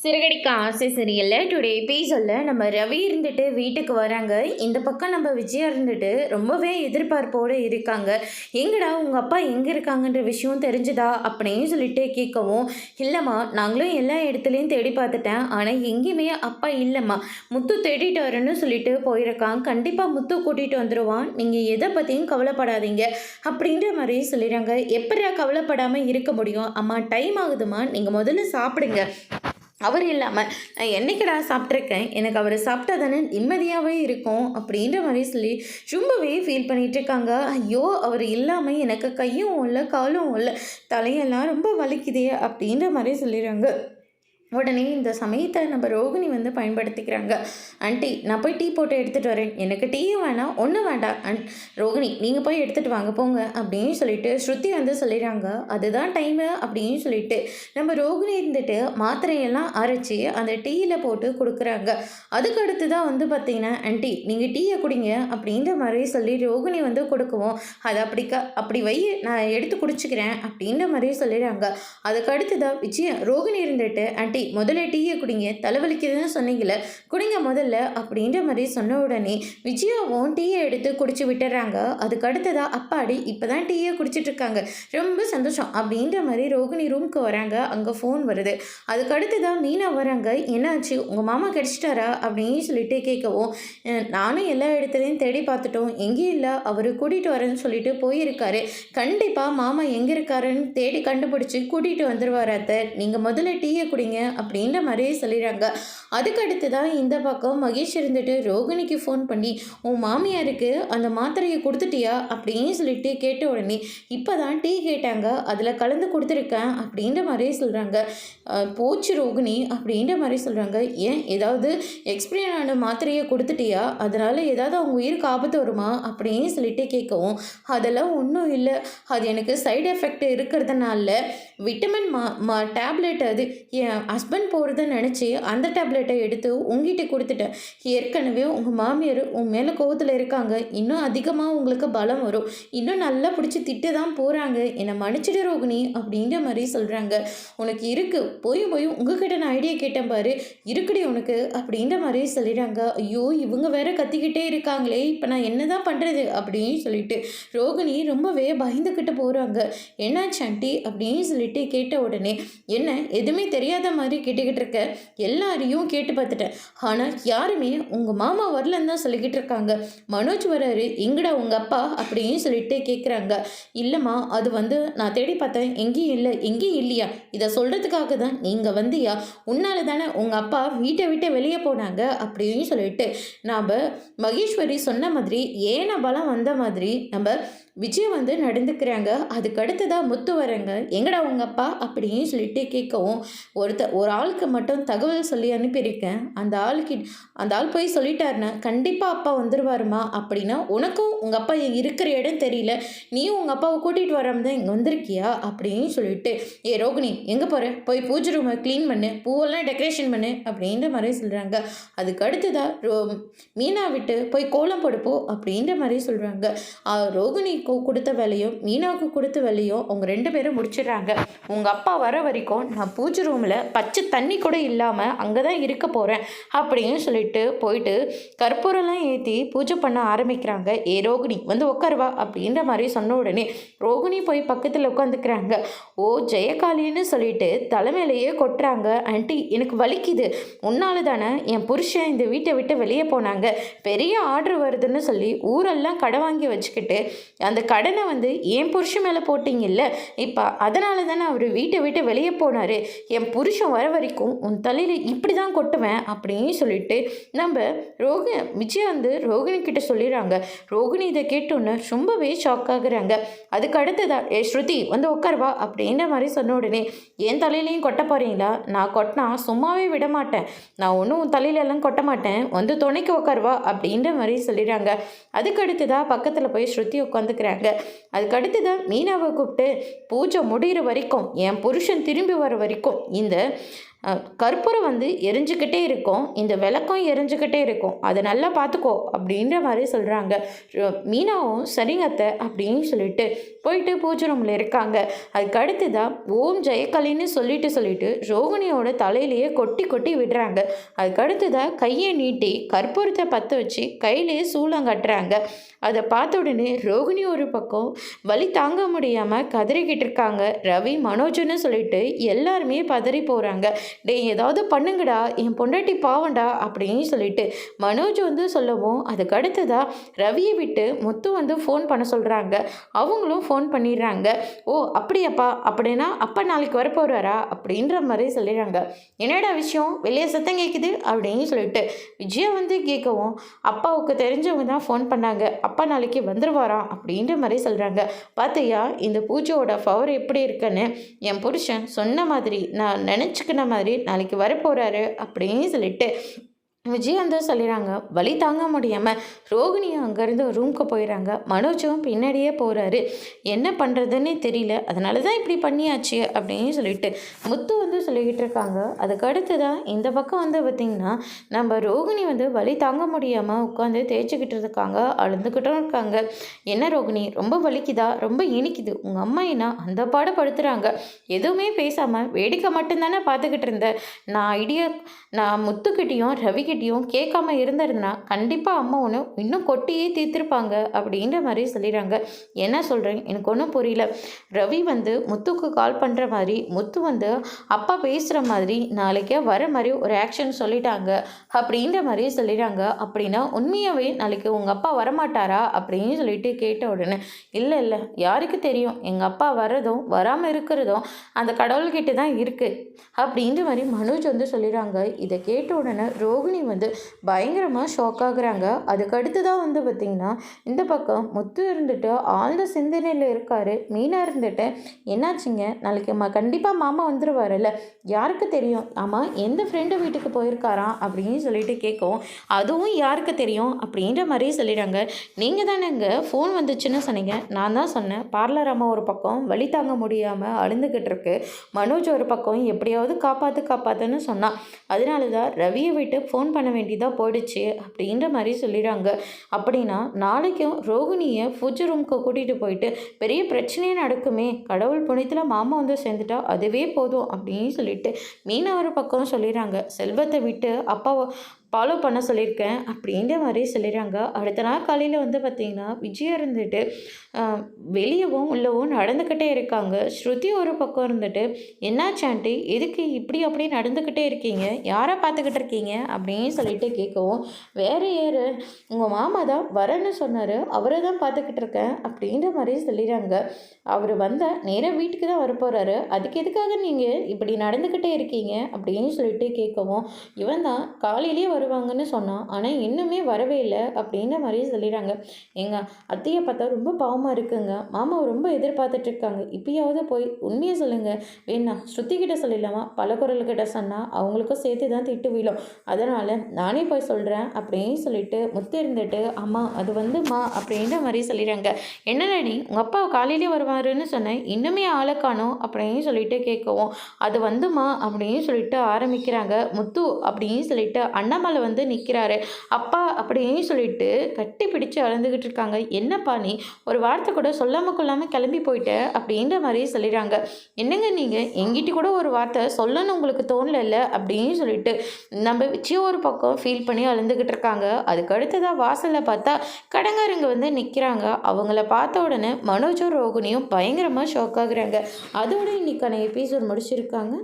சிறகடிக்க ஆசை சரியில்லை. டுடே எபிசோடில் நம்ம ரவி இருந்துட்டு வீட்டுக்கு வராங்க. இந்த பக்கம் நம்ம விஜயா இருந்துட்டு ரொம்பவே எதிர்பார்ப்போடு இருக்காங்க. எங்கடா உங்கள் அப்பா எங்கே இருக்காங்கன்ற விஷயம் தெரிஞ்சுதா அப்படின்னு சொல்லிட்டு கேட்கவும், இல்லைம்மா நாங்களும் எல்லா இடத்துலையும் தேடி பார்த்துட்டேன், ஆனால் எங்கேயுமே அப்பா இல்லைம்மா, முத்து தேடிட்டு வரேன்னு சொல்லிட்டு போயிருக்கான், கண்டிப்பாக முத்து கூட்டிகிட்டு வந்துடுவான், நீங்கள் எதை பற்றியும் கவலைப்படாதீங்க அப்படின்ற மாதிரி சொல்லிடுறாங்க. எப்படியா கவலைப்படாமல் இருக்க முடியும்? அம்மா டைம் ஆகுதுமா, நீங்கள் முதல்ல சாப்பிடுங்க, அவர் இல்லாமல் நான் என்றைக்கடா சாப்பிட்ருக்கேன், எனக்கு அவர் சாப்பிட்டா தானே நிம்மதியாகவே இருக்கும் அப்படின்ற மாதிரி சொல்லி ரொம்பவே ஃபீல் பண்ணிகிட்ருக்காங்க. ஐயோ அவர் இல்லாமல் எனக்கு கையும் இல்லை காலும் இல்லை, தலையெல்லாம் ரொம்ப வலிக்குதே அப்படின்ற மாதிரி சொல்லிடுறாங்க. உடனே இந்த சமயத்தை நம்ம ரோகிணி வந்து பயன்படுத்திக்கிறாங்க. ஆண்டி நான் போய் டீ போட்டு எடுத்துகிட்டு வரேன், எனக்கு டீயும் வேணாம் ஒன்றும் வேண்டாம் ரோகிணி நீங்கள் போய் எடுத்துகிட்டு வாங்க போங்க அப்படின்னு சொல்லிட்டு ஸ்ருதி வந்து சொல்லிடுறாங்க. அதுதான் டைமு அப்படின்னு சொல்லிட்டு நம்ம ரோகிணி இருந்துட்டு மாத்திரையெல்லாம் அரைச்சி அந்த டீயில் போட்டு கொடுக்குறாங்க. அதுக்கு அடுத்து தான் வந்து பார்த்தீங்கன்னா, ஆண்டி நீங்கள் டீயை குடிங்க அப்படின்ற மாதிரி சொல்லி ரோகிணி வந்து கொடுக்கவும், அதை அப்படி வை நான் எடுத்து குடிச்சிக்கிறேன் அப்படின்ற மாதிரி சொல்லிடுறாங்க. அதுக்கு அடுத்து தான் விஜயம் ரோகிணி இருந்துட்டு, ஆண்டி முதல்ல டீயை குடிங்க, தலைவலிக்குதுன்னு சொன்னீங்களே குடிங்க முதல்ல அப்படின்ற மாதிரி சொன்ன உடனே விஜயாவும் டீயை எடுத்து குடிச்சு விட்டுறாங்க. அதுக்கு அடுத்ததா அப்பாடி இப்போதான் டீயை குடிச்சிட்டு இருக்காங்க, ரொம்ப சந்தோஷம் அப்படின்ற மாதிரி ரோகிணி ரூமுக்கு வராங்க. அங்கே ஃபோன் வருது. அதுக்கு அடுத்ததான் மீனா வராங்க. என்னாச்சு உங்கள் மாமா கிடைச்சிட்டாரா அப்படின்னு சொல்லிட்டு கேட்கவும், நானும் எல்லா இடத்துலையும் தேடி பார்த்துட்டோம், எங்கேயும் இல்லை, அவர் கூட்டிகிட்டு வரேன்னு சொல்லிட்டு போயிருக்காரு, கண்டிப்பாக மாமா எங்கே இருக்காருன்னு தேடி கண்டுபிடிச்சி கூட்டிகிட்டு வந்துடுவார் அத்தை, நீங்கள் முதல்ல டீயை குடிங்க அப்படின்ற மாதிரியே சொல்லிடுறாங்க. அதுக்கு அடுத்து தான் இந்த பக்கம் மகேஷ் இருந்துட்டு ரோகிணிக்கு ஃபோன் பண்ணி, உன் மாமியாருக்கு அந்த மாத்திரையை கொடுத்துட்டியா அப்படின்னு சொல்லிட்டு கேட்ட உடனே, இப்போ தான் டீ கேட்டாங்க, அதில் கலந்து கொடுத்துருக்கேன் அப்படின்ற மாதிரியே சொல்கிறாங்க. போச்சு ரோகிணி அப்படின்ற மாதிரி சொல்கிறாங்க. ஏன் ஏதாவது எக்ஸ்பிரியர் ஆன மாத்திரையை கொடுத்துட்டியா, அதனால் ஏதாவது அவங்க உயிருக்கு ஆபத்து வருமா அப்படின்னு சொல்லிட்டு கேட்கவும், அதெல்லாம் ஒன்றும் இல்லை, அது எனக்கு சைடு எஃபெக்ட் இருக்கிறதுனால விட்டமின் டேப்லெட் அது என் ஹஸ்பண்ட் போகிறத நினச்சி அந்த டேப்லெட்டை எடுத்து உங்ககிட்ட கொடுத்துட்டேன், ஏற்கனவே உங்கள் மாமியார் உன் மேலே கோவத்தில் இருக்காங்க, இன்னும் அதிகமாக உங்களுக்கு பலம் வரும், இன்னும் நல்லா பிடிச்சி திட்டு தான் போகிறாங்க, என்னை மன்னிச்சிடு ரோகிணி அப்படின்ற மாதிரி சொல்கிறாங்க. உனக்கு இருக்குது போய் உங்ககிட்ட நான் ஐடியா கேட்டேன் பாரு, இருக்குடி உனக்கு அப்படின்ற மாதிரி சொல்லிடுறாங்க. ஐயோ இவங்க வேற கத்திக்கிட்டே இருக்காங்களே, இப்போ நான் என்ன தான் பண்ணுறது அப்படின்னு சொல்லிட்டு ரோகிணி ரொம்பவே பயந்துக்கிட்டு போகிறாங்க. என்னாச்சு ஆண்டி அப்படின்னு சொல்லிட்டு கேட்ட உடனே, என்ன எதுவுமே தெரியாத மாதிரி கேட்டுக்கிட்டு இருக்க, எல்லாரையும் கேட்டு பார்த்துட்டேன், ஆனால் யாருமே உங்கள் மாமா வரலன்னு தான் சொல்லிக்கிட்டு இருக்காங்க, மனோஜ் வராரு, எங்கடா உங்கள் அப்பா அப்படின்னு சொல்லிட்டு கேட்குறாங்க. இல்லைம்மா அது வந்து நான் தேடி பார்த்தேன், எங்கேயும் இல்லை, எங்கேயும் இல்லையா, இதை சொல்கிறதுக்காக தான் நீங்கள் வந்தியா, உன்னால தானே உங்கள் அப்பா வீட்டை விட்டு வெளியே போனாங்க அப்படின்னு சொல்லிட்டு நாம் மகேஸ்வரி சொன்ன மாதிரி ஏன பலம் வந்த மாதிரி நம்ம விஜய் வந்து நடந்துக்கிறாங்க. அதுக்கு அடுத்ததாக முத்து வரங்க. எங்கடா உங்கள் அப்பா அப்படின்னு சொல்லிட்டு கேட்கவும், ஒரு ஆளுக்கு மட்டும் தகவல் சொல்லி அனுப்பியிருக்கேன், அந்த ஆள் போய் சொல்லிட்டாருன்னா கண்டிப்பாக அப்பா வந்துடுவாருமா, அப்படின்னா உனக்கும் உங்கள் அப்பா இருக்கிற இடம் தெரியல, நீயும் உங்கள் அப்பாவை கூட்டிகிட்டு வராமல் தான் இங்கே வந்திருக்கியா அப்படின்னு சொல்லிட்டு, ஏ ரோகிணி எங்கே போகிற, போய் பூஜை ரூமை க்ளீன் பண்ணு, பூவெல்லாம் டெக்கரேஷன் பண்ணு அப்படின்ற மாதிரி சொல்கிறாங்க. அதுக்கு அடுத்ததாக மீனா விட்டு போய் கோலம் போடுப்போ அப்படின்ற மாதிரி சொல்கிறாங்க. ரோகிணி கொடுத்த வேலையும் மீனாவுக்கு கொடுத்த வேலையும் அவங்க 2 பேரும் முடிச்சிடுறாங்க. உங்கள் அப்பா வர வரைக்கும் நான் பூஜை ரூமில் பச்சை தண்ணி கூட இல்லாமல் அங்கே தான் இருக்க போகிறேன் அப்படின்னு சொல்லிட்டு போயிட்டு கற்பூரெல்லாம் ஏற்றி பூஜை பண்ண ஆரம்பிக்கிறாங்க. ஏ ரோகிணி வந்து உட்காருவா அப்படின்ற மாதிரி சொன்ன உடனே ரோகிணி போய் பக்கத்தில் உட்காந்துக்கிறாங்க. ஓ ஜெயகாலின்னு சொல்லிட்டு தலைமையிலேயே கொட்டுறாங்க. ஆண்டி எனக்கு வலிக்குது, உன்னால தானே என் புருஷன் இந்த வீட்டை விட்டு வெளியே போனாங்க, பெரிய ஆர்டர் வருதுன்னு சொல்லி ஊரெல்லாம் கடை வாங்கி வச்சுக்கிட்டு அந்த கடனை வந்து என் புருஷன் மேலே போட்டிங்கல்ல, இப்போ அதனால தானே அவர் வீட்டை விட்டு வெளியே போனார், என் புருஷன் வர வரைக்கும் உன் தலையில் இப்படி தான் கொட்டுவேன் அப்படின்னு சொல்லிட்டு நம்ம விஜய் வந்து ரோகிணி கிட்ட சொல்லிடுறாங்க. ரோகிணி இதை கேட்டோன்னு ரொம்பவே ஷாக் ஆகுறாங்க. அதுக்கு அடுத்ததான் ஏ ஸ்ருதி வந்து உட்காருவா அப்படின்ற மாதிரி சொன்ன உடனே, என் தலையிலையும் கொட்ட போகிறீங்களா, நான் கொட்டினா சும்மாவே விட மாட்டேன், நான் ஒன்றும் உன் தலையிலெல்லாம் கொட்ட மாட்டேன், வந்து துணைக்கு உட்காருவா அப்படின்ற மாதிரி சொல்லிடுறாங்க. அதுக்கு அடுத்ததாக பக்கத்தில் போய் ஸ்ருதி உட்காந்துக்கிறாங்க. அதுக்கு அடுத்ததான் மீனாவை கூப்பிட்டு பூஜை முடிகிற வரைக்கும் என் புருஷன் திரும்பி வர வரைக்கும் இந்த கற்பூரம் வந்து எரிஞ்சுக்கிட்டே இருக்கும், இந்த விளக்கம் எரிஞ்சுக்கிட்டே இருக்கும், அதை நல்லா பார்த்துக்கோ அப்படின்ற மாதிரி சொல்கிறாங்க. மீனாவும் சரிங்க அத்தை அப்படின்னு சொல்லிட்டு போயிட்டு பூஜை ரூமில் இருக்காங்க. அதுக்கு அடுத்து தான் ஓம் ஜெயக்கலின்னு சொல்லிட்டு ரோகிணியோட தலையிலேயே கொட்டி கொட்டி விடுறாங்க. அதுக்கு அடுத்து தான் கையை நீட்டி கற்பூரத்தை பற்ற வச்சு கையிலேயே சூளம் கட்டுறாங்க. அதை பார்த்த உடனே ரோகிணி ஒரு பக்கம் வலி தாங்க முடியாமல் கதறிக்கிட்டு இருக்காங்க. ரவி மனோஜ்னு சொல்லிட்டு எல்லாருமே பதறி போகிறாங்க. டே ஏதாவது பண்ணுங்கடா, என் பொண்டாட்டி பாவண்டா அப்படின்னு சொல்லிட்டு மனோஜ் வந்து சொல்லவும் அதுக்கு அடுத்ததாக ரவியை விட்டு முத்து வந்து ஃபோன் பண்ண சொல்கிறாங்க. அவங்களும் ஃபோன் பண்ணிடுறாங்க. ஓ அப்படியாப்பா, அப்படின்னா அப்பா நாளைக்கு வரப்போகிறாரா அப்படின்ற மாதிரி சொல்லிடுறாங்க. என்னடா விஷயம், வெளியே சத்தம் கேட்குது அப்படின்னு சொல்லிட்டு விஜயா வந்து கேட்கவும் அப்பாவுக்கு தெரிஞ்சவங்க தான் ஃபோன் பண்ணாங்க, அப்பா நாளைக்கு வந்துடுவாராம் அப்படின்ற மாதிரி சொல்கிறாங்க. பார்த்தியா இந்த பூஜையோட பவர் எப்படி இருக்குன்னு, என் புருஷன் சொன்ன மாதிரி நான் நினச்சிக்கின மாதிரி நாளைக்கு வரப்போகிறாரு அப்படின்னு சொல்லிட்டு விஜயந்தா சொல்லிடுறாங்க. வலி தாங்க முடியாமல் ரோகிணியும் அங்கேருந்து ரூமுக்கு போயிடறாங்க. மனோஜும் பின்னாடியே போகிறாரு. என்ன பண்ணுறதுன்னே தெரியல, அதனால தான் இப்படி பண்ணியாச்சு அப்படின்னு சொல்லிட்டு முத்து வந்து சொல்லிக்கிட்டு இருக்காங்க. அதுக்கு அடுத்து தான் இந்த பக்கம் வந்து பார்த்திங்கன்னா நம்ம ரோகிணி வந்து வலி தாங்க முடியாமல் உட்காந்து தேய்ச்சிக்கிட்டு இருக்காங்க, அழுந்துக்கிட்டும் இருக்காங்க. என்ன ரோகிணி ரொம்ப வலிக்குதா, ரொம்ப இனிக்குது, உங்கள் அம்மா என்ன அந்த பாடப்படுத்துகிறாங்க, எதுவுமே பேசாமல் வேடிக்கை மட்டும்தானே பார்த்துக்கிட்டு இருந்தேன். நான் முத்துக்கிட்டேயும் ரவிக்கிட்டையும் கேட்காம இருந்திருந்தா கண்டிப்பாக அம்மா ஒன்று இன்னும் கொட்டியே தீர்த்திருப்பாங்க அப்படின்ற மாதிரி சொல்லிடுறாங்க. என்ன சொல்கிறேன் எனக்கு ஒன்றும் புரியல. ரவி வந்து முத்துக்கு கால் பண்ணுற மாதிரி, முத்து வந்து அப்பா பேசுகிற மாதிரி நாளைக்கே வர மாதிரி ஒரு ஆக்ஷன் சொல்லிட்டாங்க அப்படின்ற மாதிரி சொல்லிடுறாங்க. அப்படின்னா உண்மையாகவே நாளைக்கு உங்கள் அப்பா வரமாட்டாரா அப்படின்னு சொல்லிட்டு கேட்ட உடனே இல்லை யாருக்கு தெரியும், எங்கள் அப்பா வர்றதும் வராமல் இருக்கிறதும் அந்த கடவுள்கிட்ட தான் இருக்குது அப்படின்ற மாதிரி மனோஜ் வந்து சொல்லிடுறாங்க. இதை கேட்ட உடனே ரோகிணி வந்து பயங்கரமாக ஷாக் ஆகுறாங்க. அதுக்கு அடுத்து தான் வந்து பார்த்திங்கன்னா இந்த பக்கம் முத்து இருந்துட்டு ஆழ்ந்த சிந்தனையில் இருக்கார். மீனா இருந்துட்டு என்னாச்சுங்க, நாளைக்கு கண்டிப்பாக மாமா வந்துடுவார்ல, யாருக்கு தெரியும், ஆமாம் எந்த ஃப்ரெண்டு வீட்டுக்கு போயிருக்காராம் அப்படின்னு சொல்லிட்டு கேட்கும். அதுவும் யாருக்கு தெரியும் அப்படின்ற மாதிரி சொல்லிடுறாங்க. நீங்கள் தானேங்க ஃபோன் வந்துச்சுன்னு சொன்னீங்க, நான் தான் சொன்னேன். பார்லர் அம்மா ஒரு பக்கம் வலி தாங்க முடியாமல் அழுந்துக்கிட்டு இருக்கு, மனோஜ் ஒரு பக்கம் எப்படியாவது காப்பாற்றுன்னு சொன்னான், அதனால தான் ரவியை விட்டு ஃபோன் பண்ண வேண்டியதாக போயிடுச்சு அப்படின்ற மாதிரி சொல்லிடுறாங்க. அப்படின்னா நாளைக்கும் ரோகிணியை பூஜை ரூமுக்கு கூட்டிகிட்டு போயிட்டு பெரிய பிரச்சனையே நடக்குமே, கடவுள் புனித்தில் மாமா வந்து சேர்ந்துட்டா அதுவே போதும் அப்படின்னு சொல்லிட்டு மீனா ஒரு பக்கம் சொல்லிடுறாங்க. செல்வத்தை விட்டு அப்பாவை ஃபாலோ பண்ண சொல்லியிருக்கேன் அப்படின்ற மாதிரி சொல்லிடுறாங்க. அடுத்த நாள் காலையில் வந்து பார்த்திங்கன்னா விஜயா இருந்துட்டு வெளியவும் உள்ளவும் நடந்துக்கிட்டே இருக்காங்க. ஸ்ருதி ஒரு பக்கம் இருந்துட்டு என்னாச்சு ஆண்டி, எதுக்கு இப்படி அப்படி நடந்துக்கிட்டே இருக்கீங்க, யாரை பார்த்துக்கிட்டு இருக்கீங்க அப்படின்னு சொல்லிட்டு கேட்கவும், வேறு யார், உங்கள் மாமா தான் வரேன்னு சொன்னார், அவரை தான் பார்த்துக்கிட்டு இருக்கேன் அப்படின்ற மாதிரி சொல்லிடுறாங்க. அவர் வந்தால் நேராக வீட்டுக்கு தான் வரப்போகிறாரு, அதுக்கு எதுக்காக நீங்கள் இப்படி நடந்துக்கிட்டே இருக்கீங்க அப்படின்னு சொல்லிட்டு கேட்கவும், இவன் தான் காலையிலேயே வருவாங்கன்னு சொன்னான், ஆனால் இன்னுமே வரவே இல்லை அப்படின்ற மாதிரி சொல்லிடுறாங்க. எங்கள் அத்தையை பார்த்தா ரொம்ப பாவமாக இருக்குங்க, மாமாவை ரொம்ப எதிர்பார்த்துட்ருக்காங்க, இப்பயாவது போய் உண்மையை சொல்லுங்கள், வேணா ஸ்ருதிக்கிட்ட சொல்லிடலாமா, பலகுரல்கிட்ட சொன்னால் அவங்களுக்கும் சேர்த்து தான் திட்டு வீழும், அதனால் நானே போய் சொல்கிறேன் அப்படின்னு சொல்லிட்டு முத்து இருந்துட்டு அம்மா அது வந்துமா அப்படின்ற மாதிரி சொல்லிடுறாங்க. என்னடி உங்கள் அப்பா காலையிலே வருவாருன்னு சொன்னேன், இன்னுமே ஆளை காணோம் அப்படின்னு சொல்லிட்டு கேட்கவும், அது வந்துமா அப்படின்னு சொல்லிட்டு ஆரம்பிக்கிறாங்க. முத்து அப்படின்னு சொல்லிட்டு அண்ணாமலை வந்து நிற்கிறாரு. அப்பா அப்படின்னு சொல்லிட்டு கட்டி பிடிச்சு அழுந்துக்கிட்டு இருக்காங்க. என்னப்பா நீ ஒரு வார்த்தை கூட சொல்லாமல் கொள்ளாமல் கிளம்பி போயிட்ட அப்படின்ற மாதிரி சொல்லிடுறாங்க. என்னங்க நீங்கள் எங்கிட்ட கூட ஒரு வார்த்தை சொல்லணும்னு உங்களுக்கு தோணல அப்படின்னு சொல்லிட்டு நம்ம வச்சு ஒரு பக்கம் ஃபீல் பண்ணி அழுந்துக்கிட்டு இருக்காங்க. அதுக்கு அடுத்ததாக வாசலில் பார்த்தா கடங்காரங்க வந்து நிற்கிறாங்க. அவங்கள பார்த்த உடனே மனோஜும் ரோகிணியும் பயங்கரமாக ஷாக் ஆகுறாங்க. அதோட இன்னைக்கான எபிசோட் முடிச்சிருக்காங்க.